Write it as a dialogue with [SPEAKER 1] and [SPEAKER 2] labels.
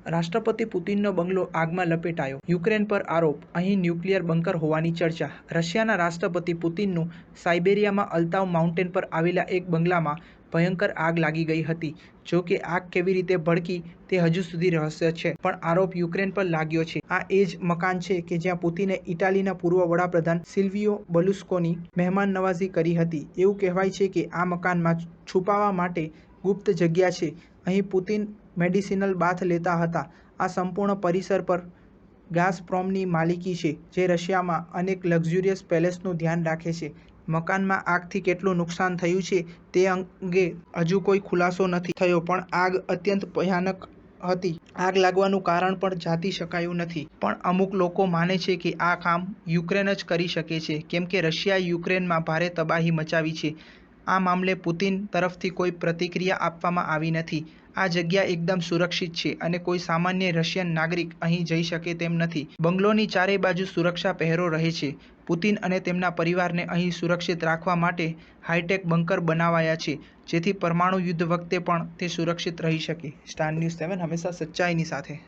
[SPEAKER 1] રાષ્ટ્રપતિ પુતિનનો બંગલો આગમાં લપેટાયો, યુક્રેન પર આરોપ, અહીં ન્યુક્લિયર બંકર હોવાની ચર્ચા. રશિયાના રાષ્ટ્રપતિ પુતિનનું સાઇબેરિયામાં અલ્તાવ માઉન્ટેન પર આવેલા એક બંગલામાં ભયંકર આગ લાગી ગઈ હતી. જો કે આગ કેવી રીતે ભડકી તે હજુ સુધી રહસ્ય છે, પણ આરોપ યુક્રેન પર લાગ્યો છે. આ એ જ મકાન છે કે જ્યાં પુતિને ઇટાલીના પૂર્વ વડાપ્રધાન સિલ્વિયો બર્લુસ્કોની મહેમાન નવાઝી કરી હતી. એવું કહેવાય છે કે આ મકાનમાં છુપાવા માટે ગુપ્ત જગ્યા છે. અહીં પુતિન મેડિસિનલ બાથ લેતા હતા. આ સંપૂર્ણ પરિસર પર ગાઝપ્રોમની માલિકી છે, જે રશિયામાં અનેક લક્ઝુરિયસ પેલેસનું ધ્યાન રાખે છે. મકાનમાં આગથી કેટલું નુકસાન થયું છે તે અંગે હજુ કોઈ ખુલાસો નથી થયો, પણ આગ અત્યંત ભયાનક હતી. આગ લાગવાનું કારણ પણ જાતી શકાયું નથી, પણ અમુક લોકો માને છે કે આ કામ યુક્રેન જ કરી શકે છે, કેમ કે રશિયાએ યુક્રેનમાં ભારે તબાહી મચાવી છે. આ મામલે પુતિન તરફથી કોઈ પ્રતિક્રિયા આપવામાં આવી નથી. આ જગ્યા એકદમ સુરક્ષિત છે અને કોઈ સામાન્ય રશિયન નાગરિક અહીં જઈ શકે તેમ નથી. બંગલોની ચારેય બાજુ સુરક્ષા પહેરો રહે છે. પુતિન અને તેમના પરિવારને અહીં સુરક્ષિત રાખવા માટે હાઈટેક બંકર બનાવાયા છે, જેથી પરમાણુ યુદ્ધ વખતે પણ તે સુરક્ષિત રહી શકે. સ્ટાર ન્યૂઝ 7 હંમેશા સચ્ચાઈની સાથે.